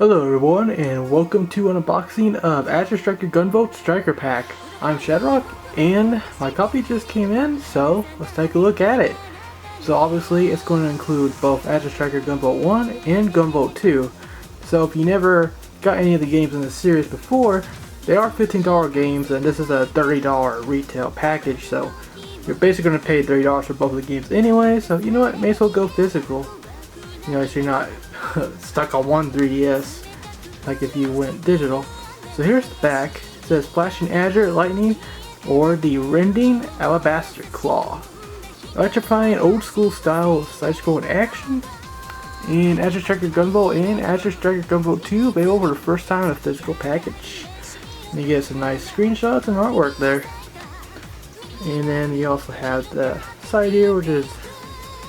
Hello everyone, and welcome to an unboxing of Azure Striker Gunvolt Striker Pack. I'm Shadrock, and my copy just came in, so let's take a look at it. So obviously it's going to include both Azure Striker Gunvolt 1 and Gunvolt 2. So if you never got any of the games in the series before, they are $15 games, and this is a $30 retail package, so you're basically going to pay $30 for both of the games anyway, so you know what, may as well go physical. You know, so you're not stuck on one 3DS like if you went digital. So here's the back. It says Flashing Azure Lightning or the Rending Alabaster Claw. Electrifying old school style side-scrolling action. And Azure Striker Gunvolt and Azure Striker Gunvolt 2 available for the first time in a physical package. And you get some nice screenshots and artwork there. And then you also have the side here, which is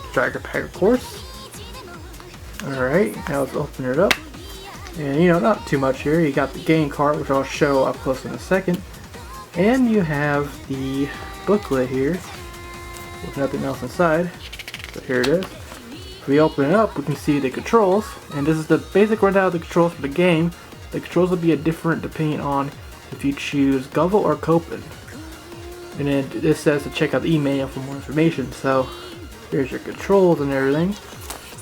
Striker Pack, of course. Alright, now let's open it up. And you know, not too much here. You got the game card, which I'll show up close in a second. And you have the booklet here with nothing else inside. So here it is. If we open it up, we can see the controls. And this is the basic rundown of the controls for the game. The controls will be different depending on if you choose Gunvolt or Copen. And then this says to check out the email for more information. So here's your controls and everything.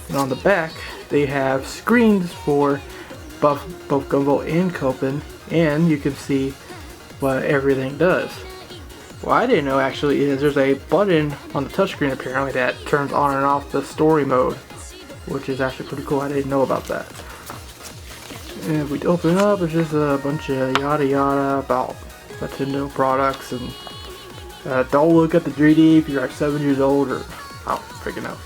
And on the back, they have screens for both Gunvolt and Copen, and you can see what everything does. What I didn't know actually is there's a button on the touchscreen apparently that turns on and off the story mode, which is actually pretty cool. I didn't know about that. And if we open it up, it's just a bunch of yada yada about Nintendo products, and don't look at the 3D if you're like 7 years old, or I don't freaking know.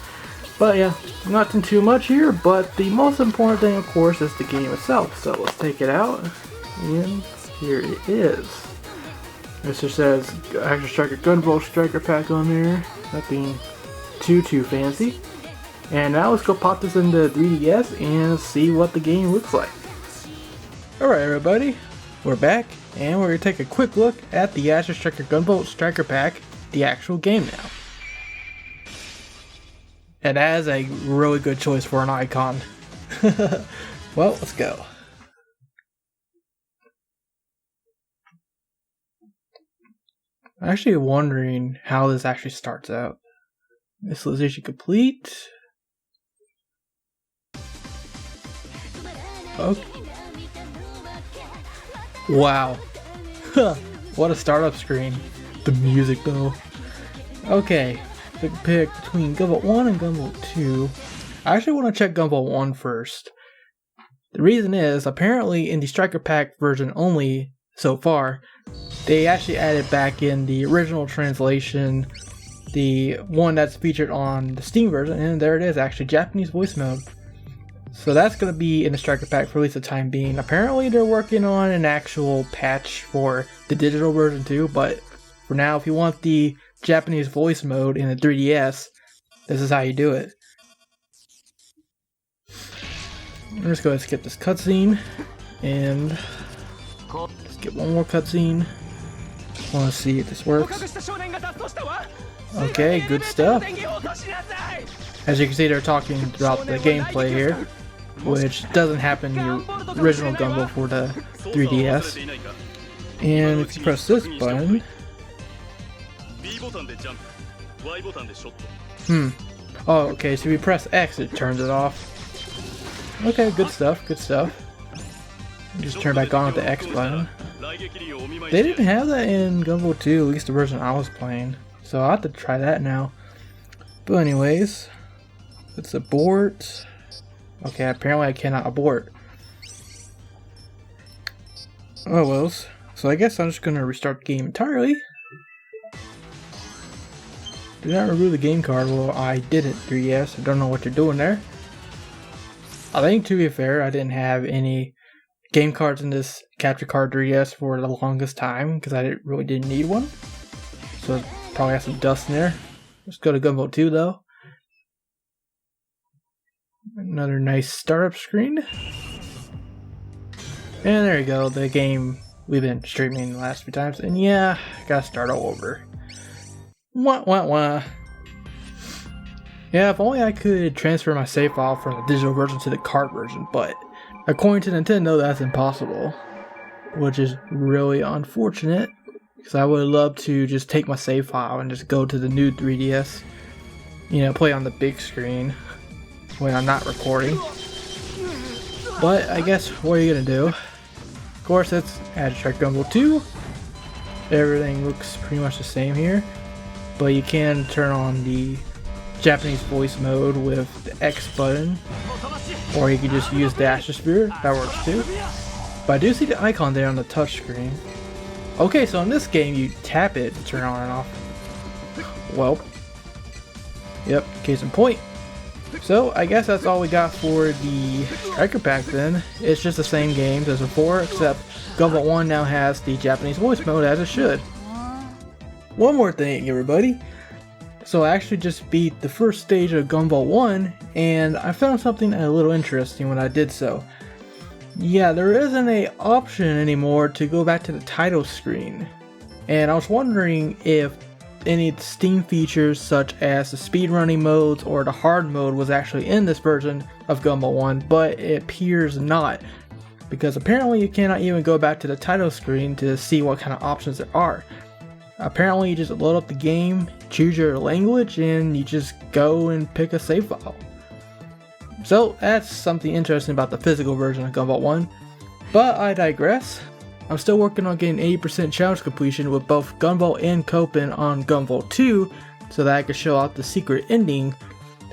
But yeah, nothing too much here, but the most important thing of course is the game itself. So let's take it out, and here it is. This just says Azure Striker Gunvolt Striker Pack on there, nothing too fancy. And now let's go pop this into 3DS and see what the game looks like. Alright everybody, we're back, and we're going to take a quick look at the Azure Striker Gunvolt Striker Pack, the actual game now. And that is a really good choice for an icon. Well, let's go. I'm actually wondering how this actually starts out. Initialization complete. Okay. Wow. What a startup screen. The music though. Okay. Pick between Gunvolt 1 and Gunvolt 2. I actually want to check Gunvolt 1 first. The reason is, apparently in the Striker Pack version only so far, they actually added back in the original translation, the one that's featured on the Steam version, and there it is, actually Japanese voice mode. So that's going to be in the Striker Pack for at least the time being. Apparently they're working on an actual patch for the digital version too, but for now, if you want the Japanese voice mode in the 3DS, this is how you do it. Let's go ahead and skip this cutscene, and skip one more cutscene. Want to see if this works. Okay, good stuff. As you can see, they're talking about the gameplay here, which doesn't happen in the original Gunvolt for the 3DS. And if you press this button, oh, okay, so if you press X, it turns it off. Okay, good stuff, good stuff. Just turn back on with the X button. They didn't have that in Gunvolt 2, at least the version I was playing. So I'll have to try that now. But anyways, let's abort. Okay, apparently I cannot abort. Oh well. So I guess I'm just going to restart the game entirely. Did not remove the game card. Well, I didn't 3DS. I don't know what you're doing there. I think, to be fair, I didn't have any game cards in this capture card 3DS for the longest time because I really didn't need one. So probably have some dust in there. Let's go to Gunvolt 2 though. Another nice startup screen. And there you go, the game we've been streaming the last few times. And yeah, gotta start all over. Wah wah wah. Yeah, if only I could transfer my save file from the digital version to the cart version, but According to Nintendo, that's impossible, which is really unfortunate, because I would love to just take my save file and just go to the new 3DS, you know, play on the big screen when I'm not recording. But I guess what are you gonna do? Of course, it's Azure Strike Gunvolt 2. Everything looks pretty much the same here, but you can turn on the Japanese voice mode with the X button, or you can just use the Astro Sphere. That works too. But I do see the icon there on the touch screen. Okay, so in this game you tap it to turn on and off. Well, yep, case in point. So I guess that's all we got for the Striker Pack then. It's just the same games as before, except Gunvolt 1 now has the Japanese voice mode as it should. One more thing, everybody. So I actually just beat the first stage of Gunvolt 1, and I found something a little interesting when I did so. Yeah, there isn't an option anymore to go back to the title screen. And I was wondering if any Steam features such as the speedrunning modes or the hard mode was actually in this version of Gunvolt 1, but it appears not. Because apparently you cannot even go back to the title screen to see what kind of options there are. Apparently you just load up the game, choose your language, and you just go and pick a save file. So that's something interesting about the physical version of Gunvolt 1. But I digress. I'm still working on getting 80% challenge completion with both Gunvolt and Copen on Gunvolt 2 so that I can show out the secret ending.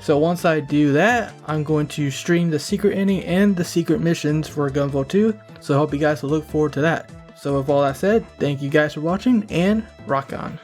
So once I do that, I'm going to stream the secret ending and the secret missions for Gunvolt 2. So I hope you guys will look forward to that. So with all that said, thank you guys for watching and rock on.